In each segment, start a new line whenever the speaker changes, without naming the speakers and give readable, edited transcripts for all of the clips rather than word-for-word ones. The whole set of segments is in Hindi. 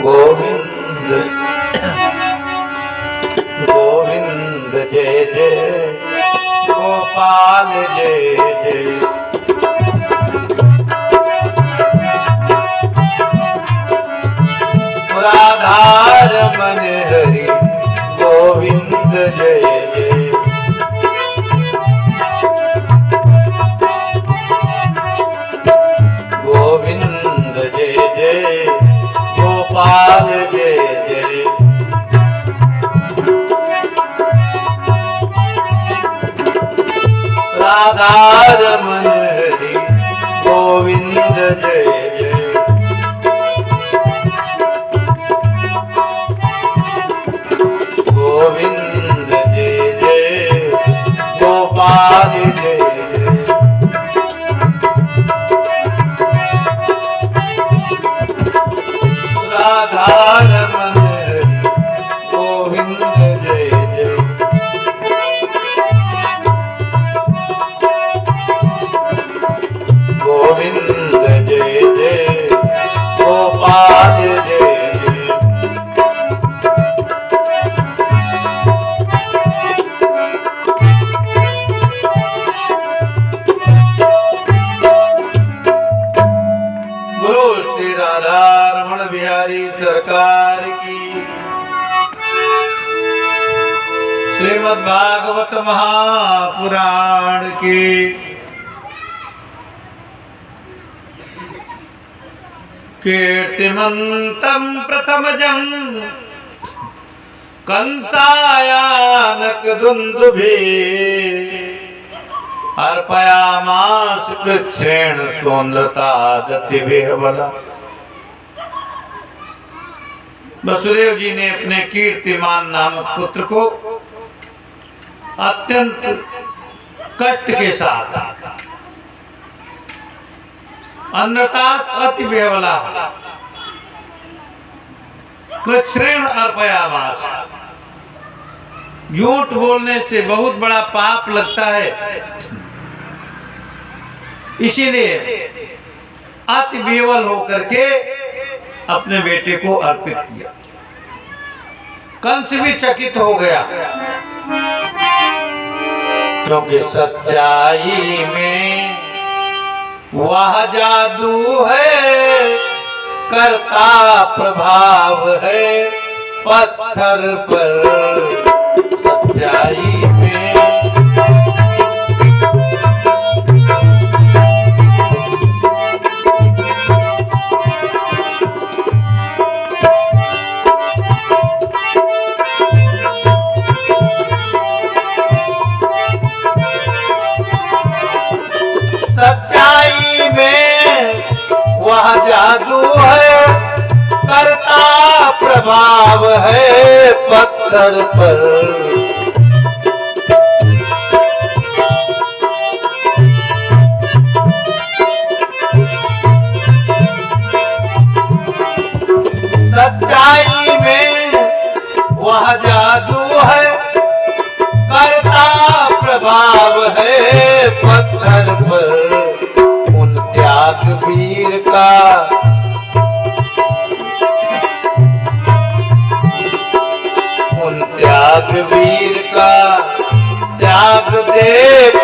गोविंद गोविंद जय जय गोपाल जय जय। राधारमण हरि गोविंद जय जय। गोविंद जय जय गोपाल जय जय। राधारमण हरि गोविंद जय जय। गोविंद जय जय गोपाल जय जय। राधारमण हरि गोविंद जय जय। गोविंद जय जय गोपाल जय जय। गुरु श्री राधारमण बिहारी सरकार की। श्रीमद् भागवत महापुराण की। कीर्तिमन्तं प्रथमजं कंसायानक दुन्दुभिः अर्पयामास कृच्छ्रेण सौंदर्यता दतिभिर्बला। वसुदेव जी ने अपने कीर्तिमान नामक पुत्र को अत्यंत कष्ट के साथ अन्नतात अति बेवला कृच्छ्रेण अर्पयामास। झूठ बोलने से बहुत बड़ा पाप लगता है, इसीलिए अति बेवल होकर के अपने बेटे को अर्पित किया। कंस भी चकित हो गया, क्योंकि सच्चाई में वह जादू है, करता प्रभाव है पत्थर पर। सच्चाई में सच्चाई में वह जादू है, करता प्रभाव है पत्थर पर। सच्चाई में वह जादू है, करता प्रभाव है पत्थर पर। उन त्यागवीर का त्यागवीर का त्याग देख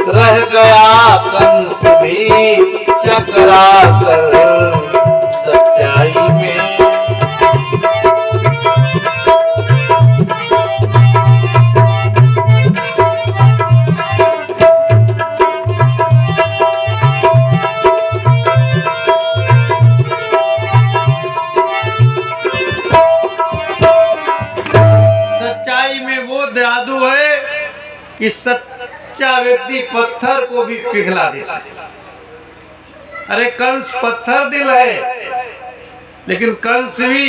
रह गया कंस भी चकरा कर। सच्चाई में जादू है कि सच्चा व्यक्ति पत्थर को भी पिघला देता है। अरे कंस पत्थर दिल है, लेकिन कंस भी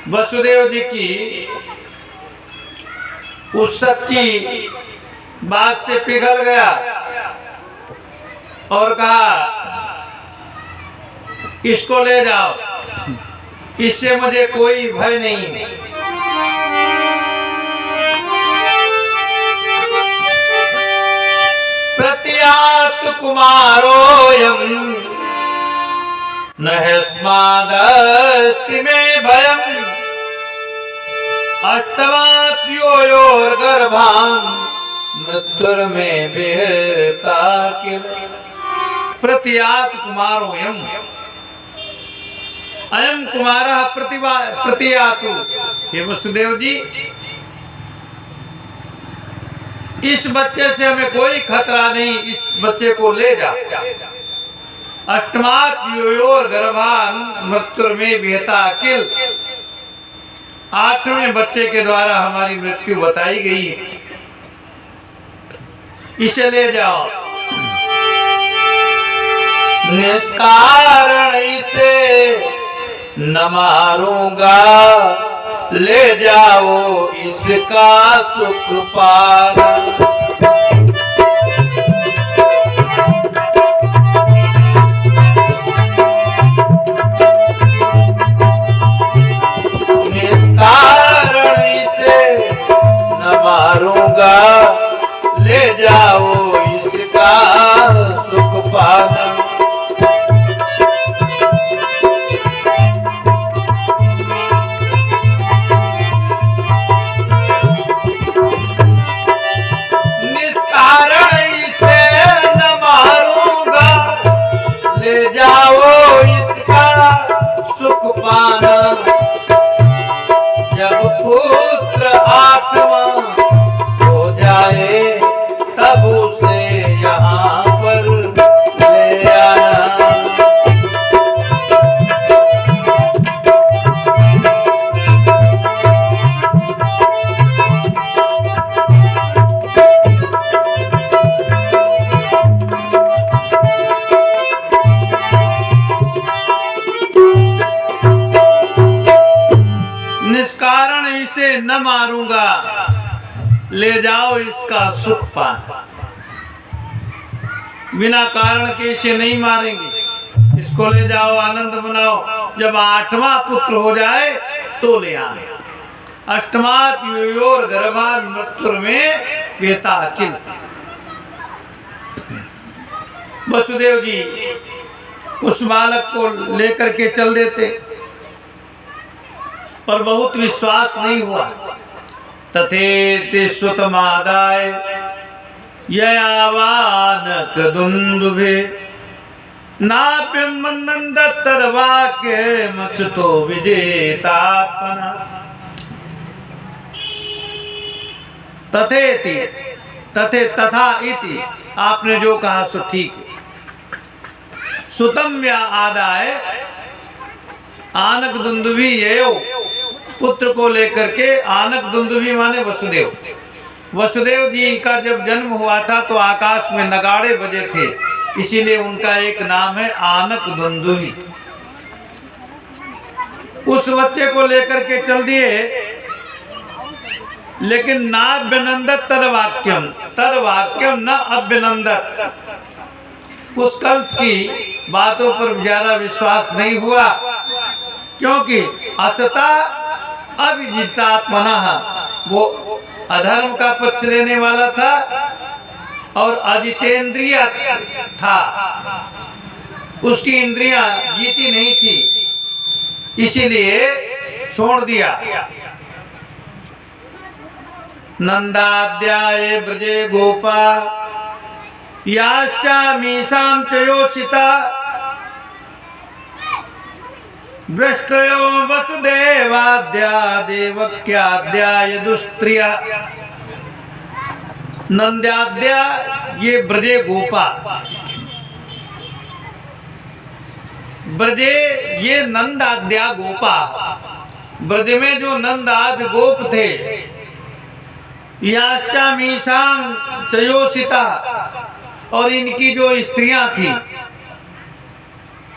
वसुदेव जी की उस सच्ची बात से पिघल गया और कहा इसको ले जाओ, इससे मुझे कोई भय नहीं। प्रत्यात कुमारोऽयं न स्मादस्ति में भयम् अष्टमात्योर्गर्भां मृत्युर्मे विहता किल प्रत्यात कुमारोऽयम् अयम कुमारः प्रतियातु। हे वसुदेव जी, इस बच्चे से हमें कोई खतरा नहीं, इस बच्चे को ले जा। अष्टमात योर गर्भान मृत्युर्मे विहता किल, 8वें बच्चे के द्वारा हमारी मृत्यु बताई गई है, इसे ले जाओ। निष्कारण इसे न मारूंगा, ले जाओ इसका सुख पाना। निष्कारण इसे न मारूंगा, ले जाओ इसका सुख पाना। निष्कारण इसे न मारूंगा, ले जाओ इसका सुख पाना। जब पुत्र आत्मा हो जाए तब उसे यहाँ पर ले आना। निष्कारण इसे न मारूंगा, ले जाओ इसका सुख पाना। बिना कारण के इसे नहीं मारेंगे, इसको ले जाओ, आनंद मनाओ। जब 8वां पुत्र हो जाए तो ले आए। अष्टमात योर गर्भान मृत्युर्मे विहता किल। वसुदेव जी उस बालक को लेकर के चल देते, पर बहुत विश्वास नहीं हुआ। तथेति सुतमादाय ययावानक दुन्दुभे नाप्यं नन्दत्तद्वाक्ये मसुतो विजेतात्मना। तथेति तथा इति, आपने जो कहा सो ठीक है। सुतम या आदाय आनक दुंदुभी ये पुत्र को लेकर के, आनक दुंदुभी माने वसुदेव। वसुदेव जी का जब जन्म हुआ था तो आकाश में नगाड़े बजे थे, इसीलिए उनका एक नाम है आनक दुंदुभी। उस बच्चे को लेकर के चल दिए, लेकिन ना अभ्यनंदत तद वाक्यम न अभ्यनंदत। उस कंस की बातों पर ज्यादा विश्वास नहीं हुआ, क्योंकि असता अभिजितात्मना, वो अधर्म का पक्ष लेने वाला था और अजितेंद्रिय था, उसकी इंद्रियां जीती नहीं थी, इसीलिए छोड़ दिया। नंदाद्याये ब्रजे गोपा याश्चामीसां च योषिता वृष्टयो वसुदेवाद्या देवक्याद्या यदुस्त्रिया। नंदाद्या ये ब्रजे गोपा, ब्रजे ये नंदाद्या गोपा, ब्रज में जो नंदाद गोप थे, याश्चामीसां च योषिता, और इनकी जो स्त्रियां थी,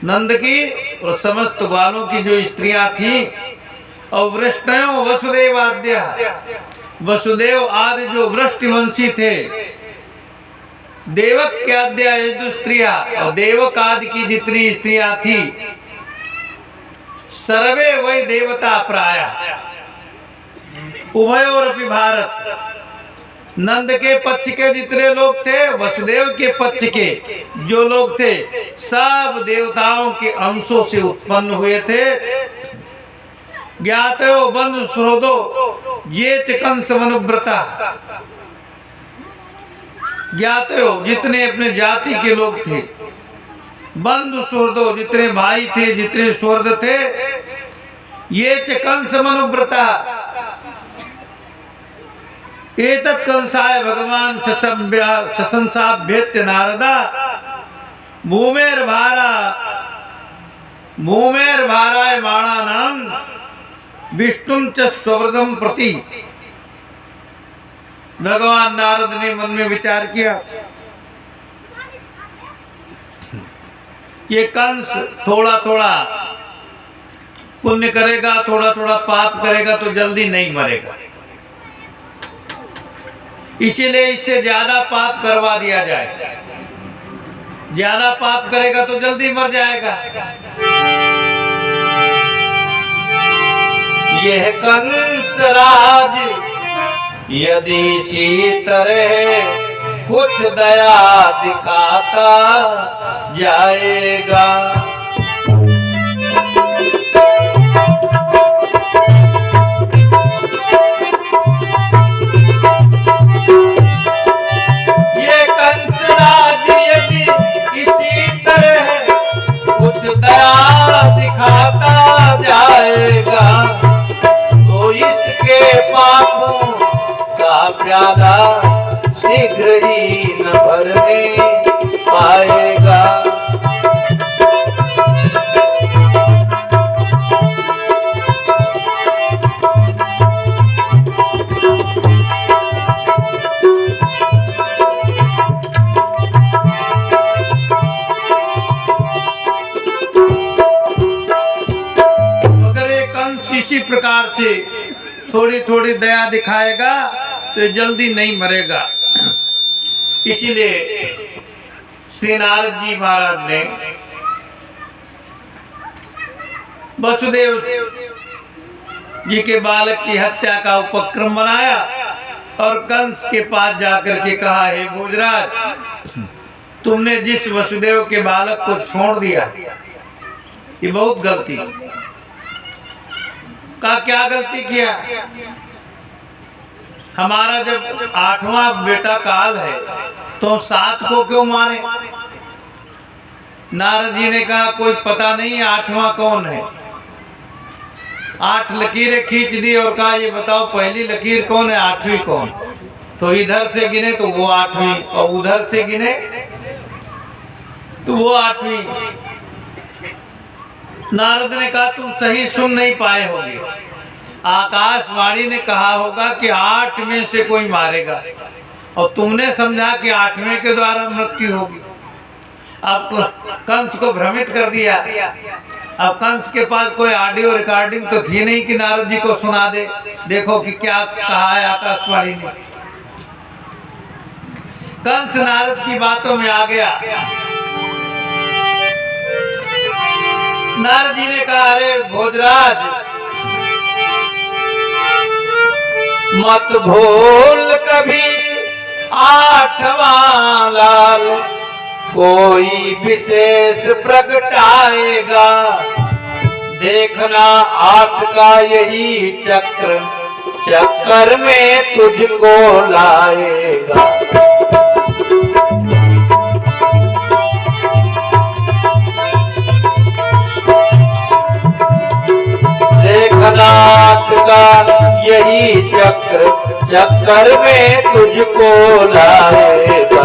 नंद की और समस्त ग्वालों की जो स्त्रियां थी, और वृष्टयों वसुदेवाद्य, वसुदेव आदि जो वृष्टिवंशी थे, देवक्याद्य यदुस्त्रिया, और देवक आदि की जितनी स्त्रियां थी, सर्वे वै देवता प्राय उभयोरपि भारत, नंद के पक्ष के जितने लोग थे, वसुदेव के पक्ष के जो लोग थे, सब देवताओं के अंशों से उत्पन्न हुए थे। ज्ञातो बंधु स्रोदो ये च कंस मनुव्रता। ज्ञातो जितने अपने जाति के लोग थे, बंधु स्वर्दो जितने भाई थे, जितने स्वर्द थे, ये च कंस मनुव्रता। एतत् कंसाय भगवान शशंसाभ्येत्य नारदा भूमेर्भाराय माणानां विष्णुं च स्वव्रतम प्रति। भगवान नारद ने मन में विचार किया, ये कंस थोड़ा थोड़ा पुण्य करेगा, थोड़ा थोड़ा पाप करेगा तो जल्दी नहीं मरेगा, इसीलिए इससे ज्यादा पाप करवा दिया जाए। ज्यादा पाप करेगा तो जल्दी मर जाएगा। यह कंस राज यदि इसी तरह कुछ दया दिखाता जाएगा, ये कंस राज यदि इसी तरह कुछ दया दिखाता जाएगा, तो इसके पापों का प्याला शीघ्र ही न भरने पाएगा। अगर एक कंस इसी प्रकार से थोड़ी थोड़ी दया दिखाएगा तो जल्दी नहीं मरेगा। इसीलिए श्री नारद जी महाराज ने वसुदेव जी के बालक की हत्या का उपक्रम बनाया और कंस के पास जाकर के कहा, हे भोजराज, तुमने जिस वसुदेव के बालक को छोड़ दिया ये बहुत गलती। का क्या गलती किया? हमारा जब 8वां बेटा काल है तो 7 को क्यों मारे? नारद जी ने कहा, कोई पता नहीं 8वां कौन है। 8 लकीरें खींच दी और कहा, ये बताओ पहली लकीर कौन है, 8वीं कौन? तो इधर से गिने तो वो 8वीं और उधर से गिने तो वो 8वीं। नारद ने कहा, तुम सही सुन नहीं पाए होगे, आकाशवाणी ने कहा होगा कि 8 में से कोई मारेगा और तुमने समझा कि 8वें के द्वारा मृत्यु होगी। अब कंस को भ्रमित कर दिया। अब कंस के पास कोई ऑडियो रिकॉर्डिंग तो थी नहीं कि नारद जी को सुना दे, देखो कि क्या कहा है आकाशवाणी ने। कंस नारद की बातों में आ गया। नारद जी ने कहा, अरे भोजराज, मत भूल कभी 8वां लाल कोई विशेष प्रगटाएगा। देखना 8 का यही चक्र चक्कर में तुझको लाएगा। देखना 8 का यही चक्र चक्कर में तुझको लाएगा।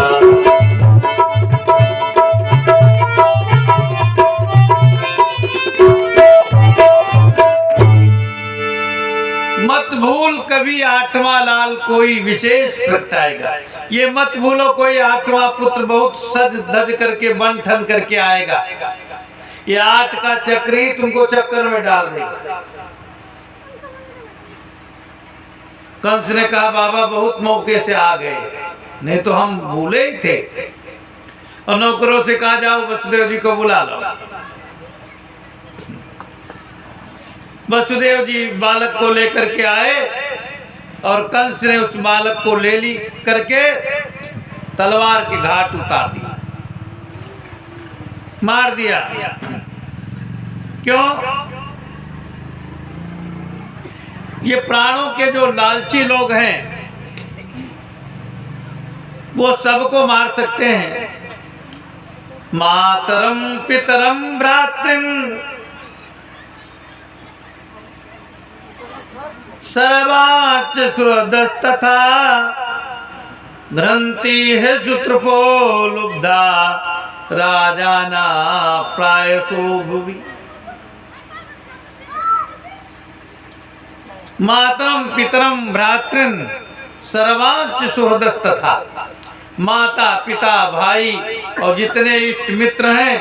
मत भूल कभी 8वां लाल कोई विशेष प्रगटाएगा। ये मत भूलो कोई 8वां पुत्र बहुत सज धज करके बन ठन करके आएगा। ये 8 का चक्र ही तुमको चक्कर में डाल देगा। कंस ने कहा, बाबा बहुत मौके से आ गए, नहीं तो हम भूले ही थे। और नौकरों से कहा, जाओ वसुदेव जी को बुला लो। वसुदेव जी बालक को लेकर के आए और कंस ने उस बालक को ले ली करके तलवार के घाट उतार दिया, मार दिया। क्यों? ये प्राणों के जो लालची लोग हैं वो सबको मार सकते हैं। मातरम पितरम भ्रातृम सर्वाच सुहृदस्तथा घ्रन्ति है सूत्रपो लुब्धा राजाना प्रायसो भुवि। मातरम पितरम भ्रातृन सर्वांच सुहृदस्तथा, माता पिता भाई और जितने इष्ट मित्र हैं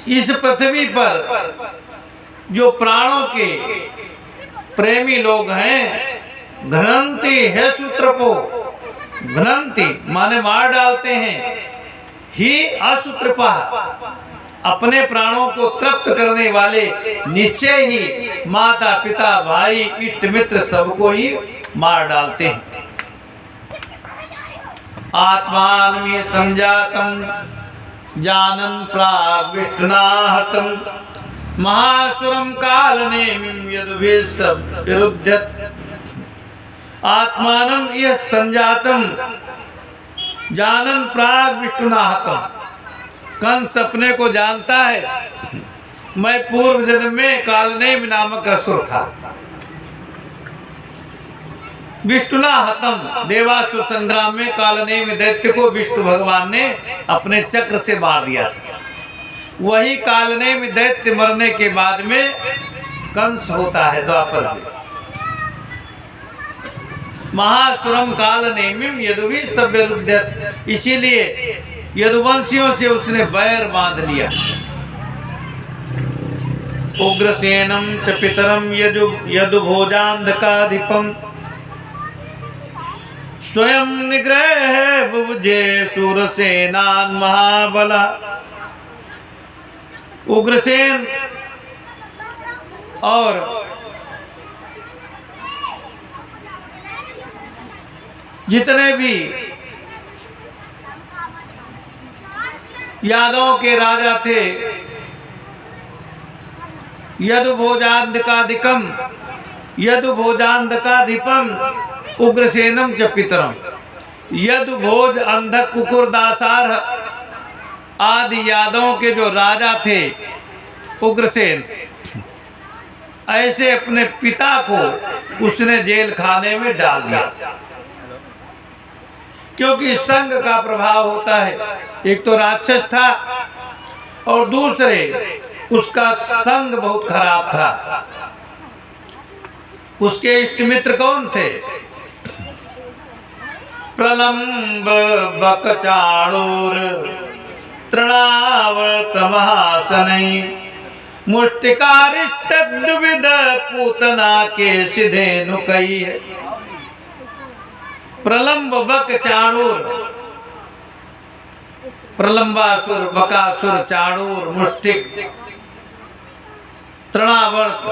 इस पृथ्वी पर जो प्राणों के प्रेमी लोग हैं, घ्नन्ति है सूत्रपो, घ्नन्ति माने मार डालते हैं, ही असूत्रपा अपने प्राणों को तृप्त करने वाले निश्चय ही माता पिता भाई इष्ट मित्र सबको ही मार डालते हैं। आत्मान संजातम जानन प्राग विष्णुनाहतम महासुरम कालनेमिं यदुभिर्विरुध्यत। आत्मानं यह संजातम जानन प्राग विष्णुनाहतम, कंस अपने को जानता है मैं पूर्व जन्म में कालनेमि नामक असुर था। विष्णुना हतम, देवासुर संग्राम में कालनेमि दैत्य को विष्णु भगवान ने अपने चक्र से मार दिया था। वही कालनेमि दैत्य मरने के बाद में कंस होता है द्वापर में। महासुरम कालनेमिं यदुभिः सव्यरुध्यत, इसीलिए यदुवंशियों से उसने बैर बांध लिया। उग्रसेनम च पितरम यदुभोजान्धकाधिपम स्वयं निग्रह बुभुजे शूरसेनान् महाबला। उग्रसेन और जितने भी यादवों के राजा थे, यदुभोजान्धकाधिकम यदुभोजान्धकाधिपम उग्रसेनम च पितरम। यदुभोज, अंधक, कुकुरदासार आदि यादवों के जो राजा थे उग्रसेन, ऐसे अपने पिता को उसने जेल खाने में डाल दिया, क्योंकि संग का प्रभाव होता है। एक तो राक्षस था और दूसरे उसका संग बहुत खराब था। उसके इष्ट मित्र कौन थे? प्रलंब बकचाणूर तृणावर्त महासनै मुष्टिकारिष्ट द्विविध पूतना के सिधेनु कई है। प्रलंब बक चाणूर, प्रलंबासुर, बकासुर, चाणूर, मुष्टिक, तृणावर्त,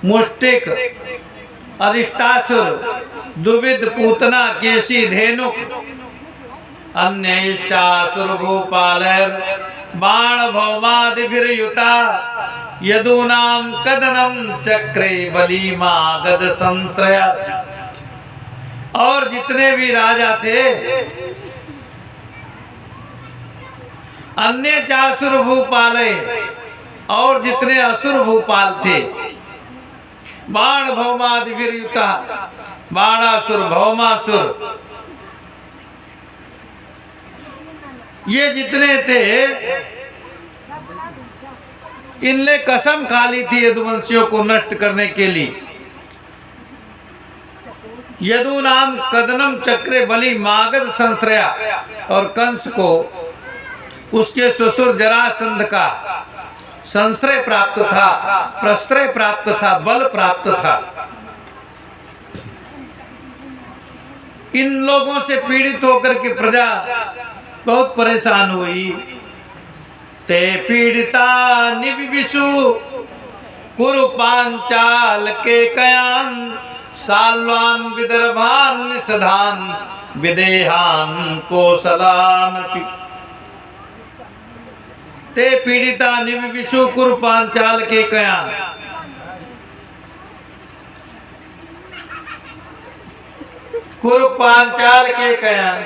मुष्टिक, अरिष्टासुर, दुविध, पूतना, केसी, धेनुक, अन्यैश्चासुर भूपालैर् बाण भौमादिभिर्युता यदूनां कदनं चक्रे बलीमा गद संश्रया। और जितने भी राजा थे, अन्य चासुर भूपाले, और जितने असुर भूपाल थे, बाण भौमादिभिर्युता, बाणासुर, भौमासुर, ये जितने थे, इनने कसम खा ली थी यदुवंशियों को नष्ट करने के लिए। यदु नाम कदनम चक्रे बलि मागध संश्रया, और कंस को उसके ससुर जरासंध का संश्रय प्राप्त था, प्रश्रय प्राप्त था, बल प्राप्त था। इन लोगों से पीड़ित होकर के प्रजा बहुत परेशान हुई। ते पीड़िता निविशु कुरु पांचाल के कयान साल्वान विदर्भान निषधान विदेहान कोसलान ते पीड़िता निविशु कुरु पांचाल के कयान। कुरु पांचाल के कयान,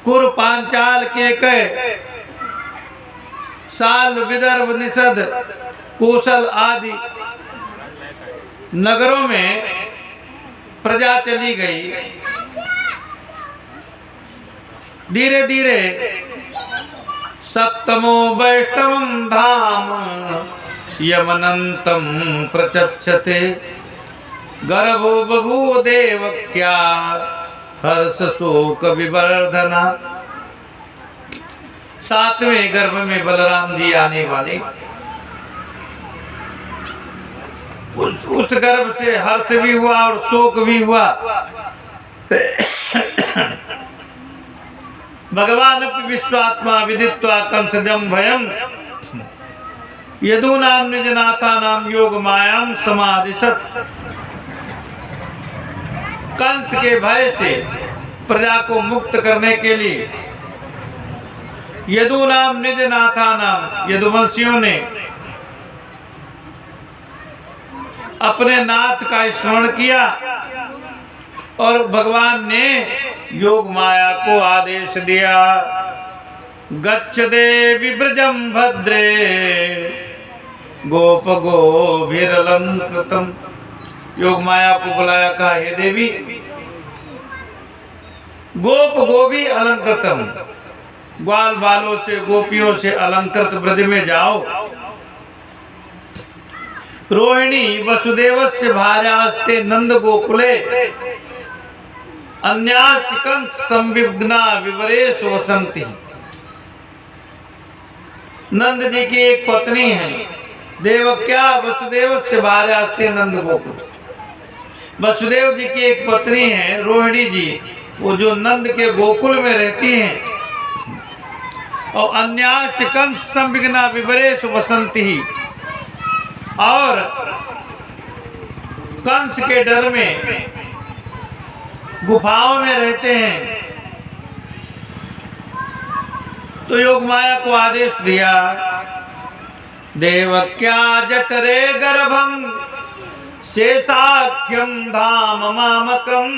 कुरु पांचाल के कय साल विदर्भ निषद कौशल आदि नगरों में प्रजा चली गई। धीरे धीरे सप्तमो वैष्णवं धाम यमनंतम प्रचक्षते गर्भो बभूव देवक्या हर्ष शोक विवर्धना। सातवें गर्भ में बलराम जी आने वाले, उस गर्भ से हर्ष भी हुआ और शोक भी हुआ। भगवान अपि विश्वात्मा विदित्वा कंसजं भयं यदूनां निजनाथानां योग मायां समादिशत्। कंस के भय से प्रजा को मुक्त करने के लिए यदूनाम निजनाथानाम यदुवंशियों ने अपने नाथ का स्मरण किया और भगवान ने योग माया को आदेश दिया, गच्छ देवी ब्रजम भद्रे गोप गोभिरलंकृतम। योग माया को बुलाया, कहा हे देवी गोप गोभी अलंकृतम, ग्वाल बालों से गोपियों से अलंकृत ब्रज में जाओ। रोहिणी वसुदेवस्य भार्यास्ते नंद गोकुले अन्याश्च कंस संविघ्ना विवरेषु वसंति। नंद जी की एक पत्नी है देवक्या, वसुदेवस्य भार्यास्ते नंद गोकुल। वसुदेव जी की एक पत्नी है रोहिणी जी, वो जो नंद के गोकुल में रहती हैं। और अन्याश्च कंस संविघ्ना विवरेषु वसंति, और कंस के डर में गुफाओं में रहते हैं। तो योग माया को आदेश दिया, देवक्या जठरे गर्भं शेषाख्यं धाम मामकं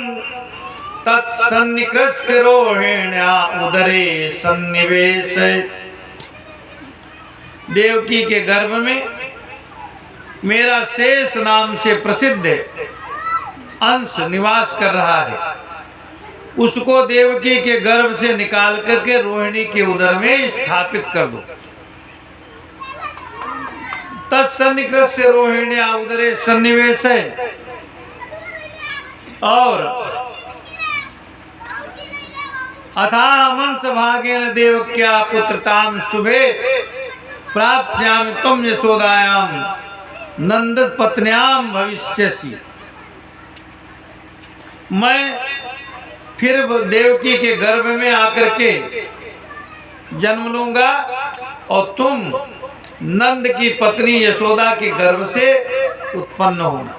तत्सन्निकृष्य रोहिण्या उदरे सन्निवेश। देवकी के गर्भ में मेरा शेष नाम से प्रसिद्ध अंश निवास कर रहा है, उसको देवकी के गर्भ से निकाल करके रोहिणी के उदर में स्थापित कर दो। तत्सन्निकृष्य रोहिण्या उदरे सन्निवेश है। और अथा मंस भागेन देवक्या पुत्रताम शुभे प्राप्स्यामि त्वं यशोदायाम नंद पत्न्याम भविष्यसि। मैं फिर देवकी के गर्भ में आकर के जन्म लूंगा और तुम नंद की पत्नी यशोदा के गर्भ से उत्पन्न होना।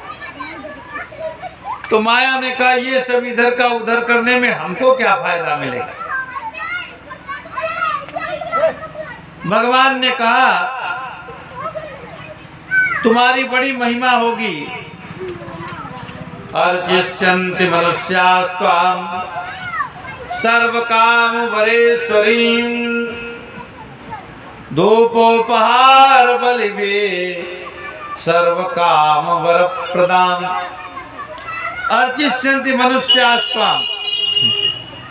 तो माया ने कहा, ये सब इधर का उधर करने में हमको क्या फायदा मिलेगा। भगवान ने कहा, तुम्हारी बड़ी महिमा होगी। अर्चिष्यन्ति मनुष्यास्त्वां सर्वकाम वरेश्वरीं धूपोपहार बलिवे सर्वकाम वरप्रदां। अर्चिष्यन्ति मनुष्यास्त्वां,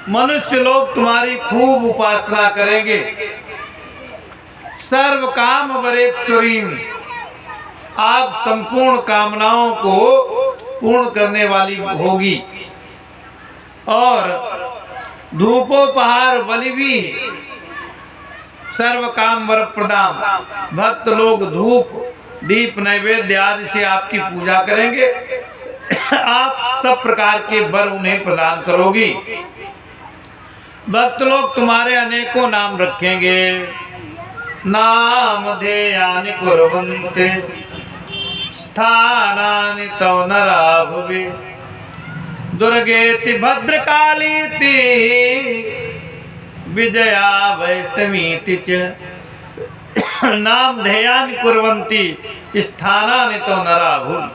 मनुष्य लोग तुम्हारी खूब उपासना करेंगे। सर्व काम वरेश्वरीं, आप संपूर्ण कामनाओं को पूर्ण करने वाली होगी। और धूपोपहार बलि भी सर्व काम वर प्रदान, भक्त लोग धूप दीप नैवेद्य आदि से आपकी पूजा करेंगे। आप सब प्रकार के वर उन्हें प्रदान करोगी। भक्त लोग तुम्हारे अनेकों नाम रखेंगे। नाम ध्येयानि कुर्वन्ते स्थानानि तव नरा भुवि दुर्गेति भद्रकालीति विजया वैष्णवीति च नामधेयानि कुर्वन्ति स्थानानि तव नरा भुवि।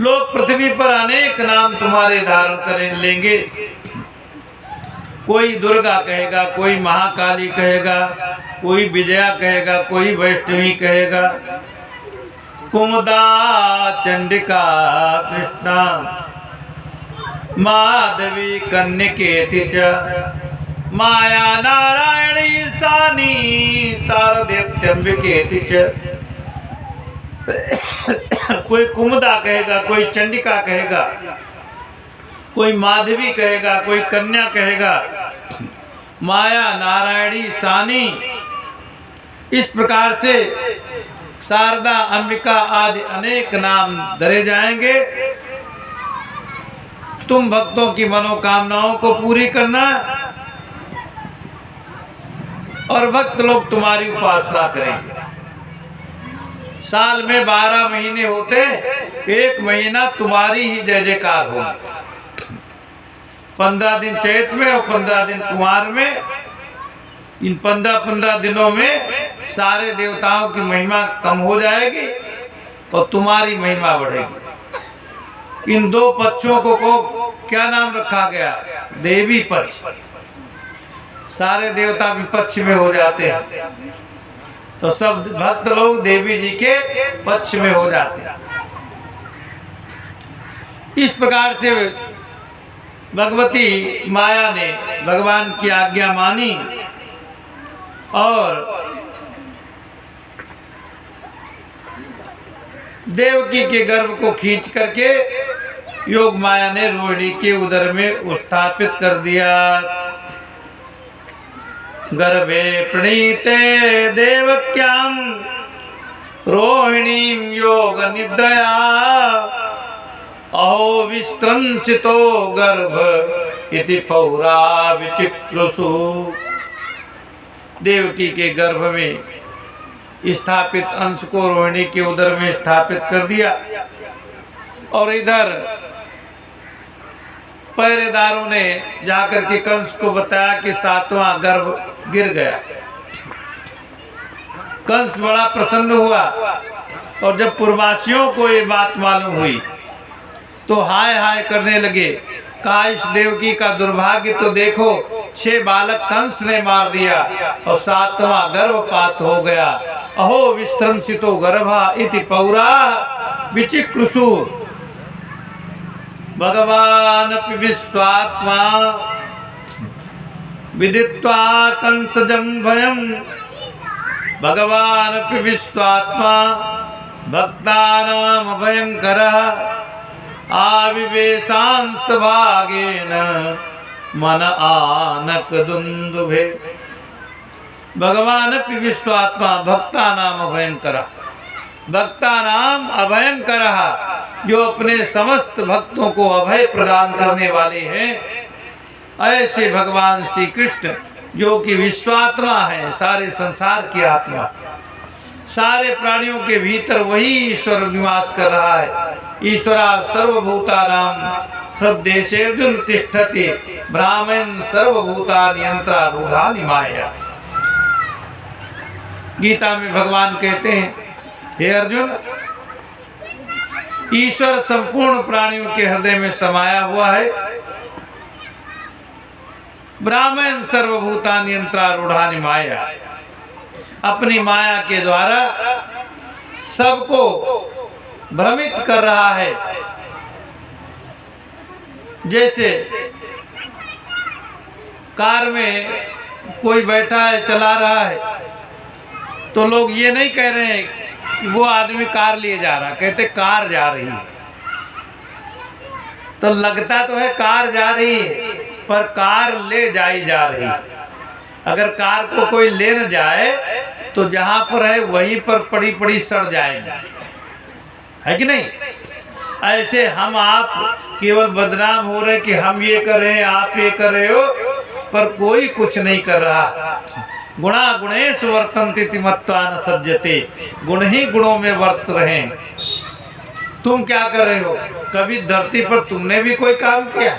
लोग पृथ्वी पर अनेक नाम तुम्हारे धारण कर लेंगे। कोई दुर्गा कहेगा, कोई महाकाली कहेगा, कोई विजया कहेगा, कोई वैष्णवी कहेगा, कुमुदा चंडिका कृष्णा माधवी कन्यकेति च माया नारायणी सानी शारदेत्यंबिकेति च। कोई कुमुदा कहेगा, कोई चंडिका कहेगा, कोई माधवी कहेगा, कोई कन्या कहेगा, माया नारायणी सानी, इस प्रकार से शारदा अंबिका आदि अनेक नाम धरे जाएंगे। तुम भक्तों की मनोकामनाओं को पूरी करना और भक्त लोग तुम्हारी उपासना करेंगे। साल में 12 महीने होते, एक महीना तुम्हारी ही जय जयकार होगी। 15 दिन चैत में और 15 दिन कुमार में, इन 15-15 दिनों में सारे देवताओं की महिमा कम हो जाएगी और तुम्हारी महिमा बढ़ेगी। इन दो पक्षों को क्या नाम रखा गया? देवी पक्ष। सारे देवता विपक्ष में हो जाते हैं तो सब भक्त लोग देवी जी के पक्ष में हो जाते हैं। इस प्रकार से भगवती माया ने भगवान की आज्ञा मानी और देवकी के गर्भ को खींच करके योग माया ने रोहिणी के उदर में स्थापित कर दिया। गर्भे प्रणीते देवक्यां रोहिणीं योग निद्रया अहो विस्त्रंसितो गर्भ इति पौरा विचित्रुषु। देवकी के गर्भ में स्थापित अंश को रोहिणी के उदर में स्थापित कर दिया और इधर पहरेदारों ने जाकर के कंस को बताया कि 7वां गर्भ गिर गया। कंस बड़ा प्रसन्न हुआ और जब पूर्ववासियों को ये बात मालूम हुई तो हाय हाय करने लगे। कहा इस देवकी का दुर्भाग्य तो देखो, 6 बालक कंस ने मार दिया और 7वां गर्भपात हो गया। अहो विस्त्रंसितो गर्भा इति पौरा विचिक्रुषु। भगवान विश्वात्मा विदित्वा कंसजं भयम्। भगवान विश्वात्मा भक्तानां भयंकरः आविवेशांस भागेन मन आनक दुंदुभे। भगवान विश्वात्मा भक्तानां भयंकरः, भक्तानाम अभयंकरः, जो अपने समस्त भक्तों को अभय प्रदान करने वाले हैं। ऐसे भगवान श्री कृष्ण जो कि विश्वात्मा है, सारे संसार की आत्मा, सारे प्राणियों के भीतर वही ईश्वर निवास कर रहा है। ईश्वरा सर्वभूतानां हृद्देशेऽर्जुन तिष्ठति ब्राह्मण सर्वभूतानि यंत्रारूढ़ानि माया। गीता में भगवान कहते हैं, हे अर्जुन, ईश्वर संपूर्ण प्राणियों के हृदय में समाया हुआ है। ब्राह्मण सर्वभूतानि यंत्रारूढ़ानि माया, अपनी माया के द्वारा सबको भ्रमित कर रहा है। जैसे कार में कोई बैठा है, चला रहा है, तो लोग ये नहीं कह रहे हैं कि वो आदमी कार लिए जा रहा, कहते कार जा रही है। तो लगता तो है कार जा रही है, पर कार ले जाई जा रही है। अगर कार को कोई ले न जाए तो जहाँ पर है वहीं पर पड़ी पड़ी सड़ जाएगी, है कि नहीं? ऐसे हम आप केवल बदनाम हो रहे कि हम ये कर रहे हैं, आप ये कर रहे हो, पर कोई कुछ नहीं कर रहा। गुणा गुणेश वर्तन्ते मत्वा न सज्जते, गुण ही गुणों में वर्त रहे। तुम क्या कर रहे हो? कभी धरती पर तुमने भी कोई काम किया?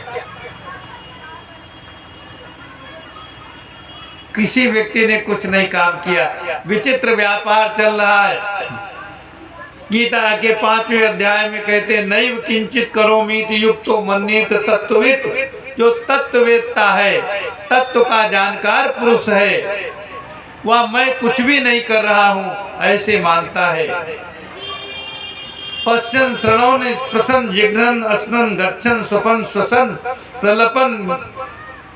किसी व्यक्ति ने कुछ नहीं काम किया। विचित्र व्यापार चल रहा है। गीता के 5वें अध्याय में कहते, नैव किंचित करोमीति युक्तो मन्येत तत्त्ववित्, जो तत्ववेत्ता है, तत्व का जानकार पुरुष है, वह मैं कुछ भी नहीं कर रहा हूँ ऐसे मानता है। पश्यन् श्रवणन् स्पृशन् जिघ्रन् अश्नन् गच्छन् स्वपन् श्वसन्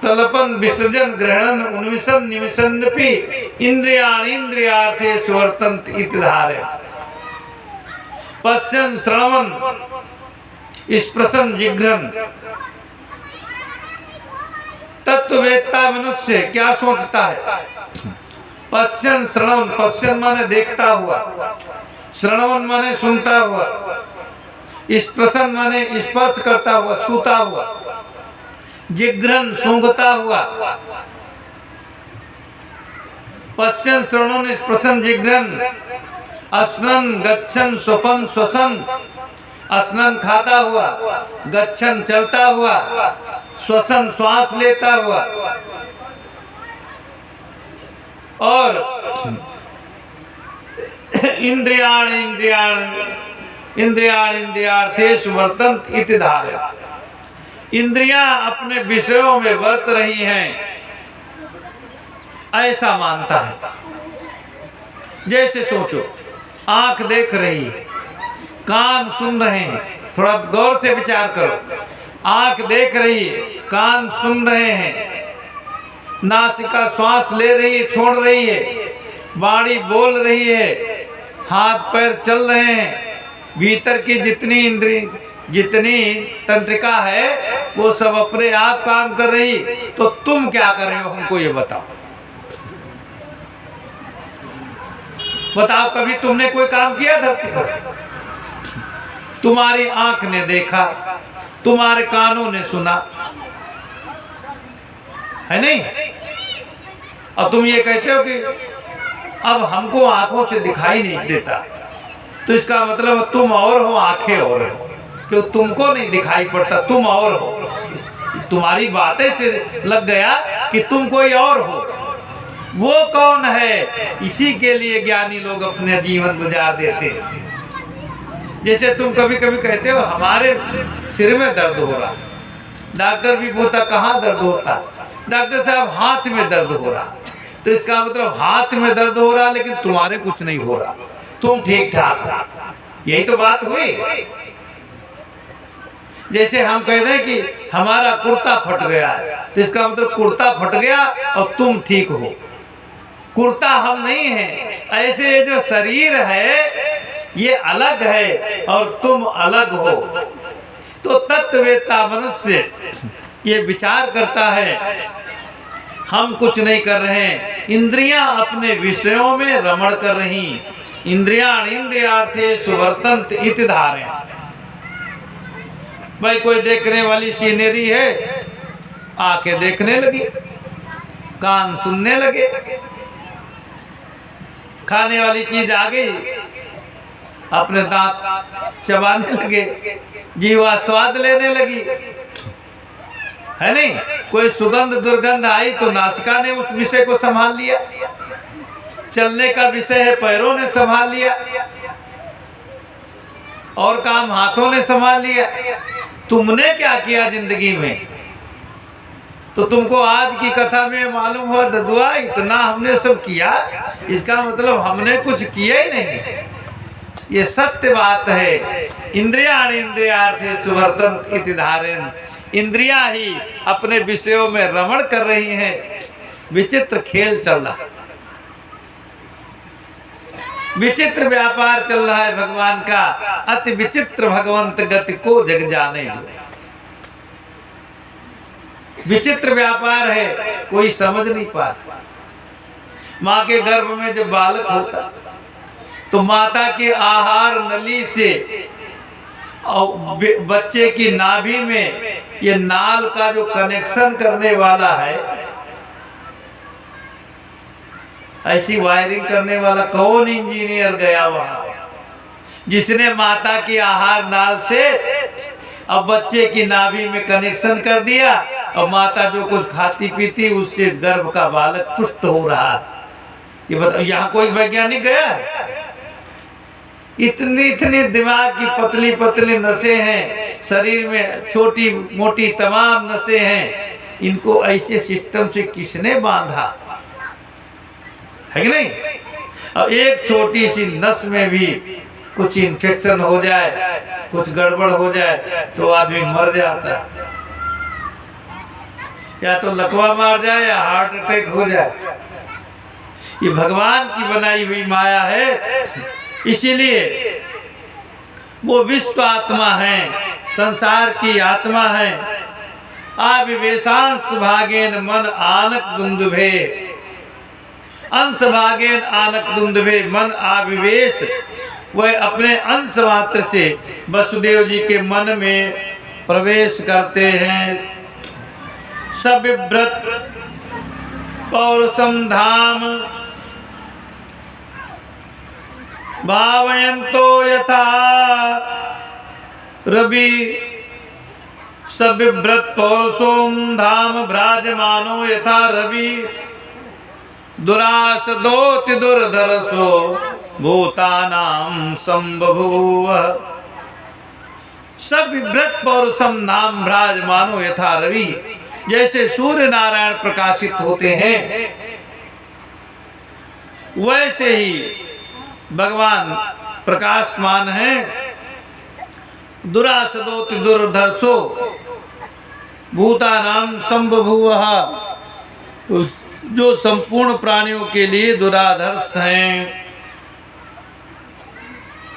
प्रलपन् विसर्जन ग्रहणन् उन्मिषन् निमिषन्नपि इंद्रियाणि इंद्रियार्थेषु वर्तन्ते इति धारय। पश्यन् श्रवणन् स्पृशन् जिघ्रन्, तत्ववेत्ता मनुष्य क्या सोचता है? पश्यन् श्रवण, पश्यन् माने देखता हुआ, श्रवण माने सुनता हुआ, स्पृशन माने स्पर्श करता हुआ, छूता हुआ, जिघ्रन सूंघता हुआ। पश्यन् श्रवण स्पृशन जिघ्रन, अश्नन गच्छन स्वपन श्वसन, अश्नन खाता हुआ, गच्छन चलता हुआ, श्वसन श्वास लेता हुआ, और इंद्रियाण इंद्रियार्थेषु वर्तन्ते इति धारय। इंद्रियां अपने विषयों में वर्त रही हैं ऐसा मानता है। जैसे सोचो, आंख देख रही है, कान सुन रहे हैं, थोड़ा गौर से विचार करो। आंख देख रही है, कान सुन रहे हैं, नासिका श्वास ले रही है, छोड़ रही है, वाणी बोल रही है, हाथ पैर चल रहे हैं, भीतर की जितनी तंत्रिका है वो सब अपने आप काम कर रही। तो तुम क्या कर रहे हो हमको ये बताओ। बताओ, कभी तुमने कोई काम किया धरती पर? तुम्हारी आंख ने देखा, तुम्हारे कानों ने सुना, है नहीं? और तुम ये कहते हो कि अब हमको आंखों से दिखाई नहीं देता, तो इसका मतलब तुम और हो, आंखें और हो, क्यों तुमको नहीं दिखाई पड़ता, तुम और हो। तुम्हारी बातें से लग गया कि तुम कोई और हो। वो कौन है? इसी के लिए ज्ञानी लोग अपने जीवन गुजार देते हैं। जैसे तुम कभी कभी कहते हो हमारे सिर में दर्द हो रहा, डॉक्टर भी पूछता कहाँ दर्द होता, डॉक्टर साहब हाथ में दर्द हो रहा। तो इसका मतलब हाथ में दर्द हो रहा लेकिन तुम्हारे कुछ नहीं हो रहा, तुम ठीक ठाक हो। यही तो बात हुई। जैसे हम कह दें कि हमारा कुर्ता फट गया है, तो इसका मतलब कुर्ता फट गया और तुम ठीक हो, कुर्ता हम नहीं है। ऐसे ये जो शरीर है ये अलग है और तुम अलग हो। तो तत्ववेत्ता मनुष्य ये विचार करता है हम कुछ नहीं कर रहे हैं, इंद्रियां अपने विषयों में रमण कर रही। इंद्रियाण इंद्रियार्थेषु वर्तन्ते इति धारय। भाई कोई देखने वाली सीनरी है, आंखें देखने लगी, कान सुनने लगे, खाने वाली चीज आ गई, अपने दांत चबाने लगे, जीवा स्वाद लेने लगी, है नहीं? कोई सुगंध दुर्गंध आई तो नासिका ने उस विषय को संभाल लिया, चलने का विषय है पैरों ने संभाल लिया, और काम हाथों ने संभाल लिया। तुमने क्या किया जिंदगी में? तो तुमको आज की कथा में मालूम हुआ ददुआ इतना हमने सब किया, इसका मतलब हमने कुछ किया ही नहीं। ये सत्य बात है। इंद्रियाण इंद्रियार्थेषु वर्तन्ते इति धारयन्। इंद्रियां ही अपने विषयों में रमण कर रही हैं। विचित्र खेल चल रहा, विचित्र व्यापार चल रहा है भगवान का। अति विचित्र भगवंत गति को जग जाने जो। विचित्र व्यापार है, कोई समझ नहीं पाता। माँ के गर्भ में जब बालक होता तो माता के आहार नली से और बच्चे की नाभि में ये नाल का जो कनेक्शन करने वाला है, ऐसी वायरिंग करने वाला कौन इंजीनियर गया वहां, जिसने माता की आहार नाल से अब बच्चे की नाभि में कनेक्शन कर दिया और माता जो कुछ खाती पीती उससे गर्भ का बालक पुष्ट हो रहा। ये बताओ, यहाँ कोई वैज्ञानिक गया है? इतनी इतनी दिमाग की पतली पतली नसें हैं, शरीर में छोटी मोटी तमाम नसें हैं, इनको ऐसे सिस्टम से किसने बांधा है कि नहीं? अब एक छोटी सी नस में भी कुछ इन्फेक्शन हो जाए, कुछ गड़बड़ हो जाए तो आदमी मर जाता है, या तो लकवा मार जाए या हार्ट अटैक हो जाए। ये भगवान की बनाई हुई माया है, इसीलिए वो विश्व आत्मा है, संसार की आत्मा है। आविवेशांश भागेन मन आनक दुंदुभे, अंश भागेन आनक दुंदुभे, मन आविवेश, वह अपने अंश मात्र से वसुदेव जी के मन में प्रवेश करते हैं। सबिभ्रत पौरुषम धाम भावयन्तो यथा रवि, सबिभ्रत पौरुषोम धाम भ्राजमानो यथा रवि, दुरासदोति दुर्धरसो भूतानां संबभूव। सबिभ्रत पौरुषम नाम भ्राजमानो यथा रवि, जैसे सूर्य नारायण प्रकाशित होते हैं वैसे ही भगवान प्रकाशमान हैं। दुरासदोति दुर्धर्षो भूतानां संबभूवः, जो संपूर्ण प्राणियों के लिए दुराधर्ष हैं।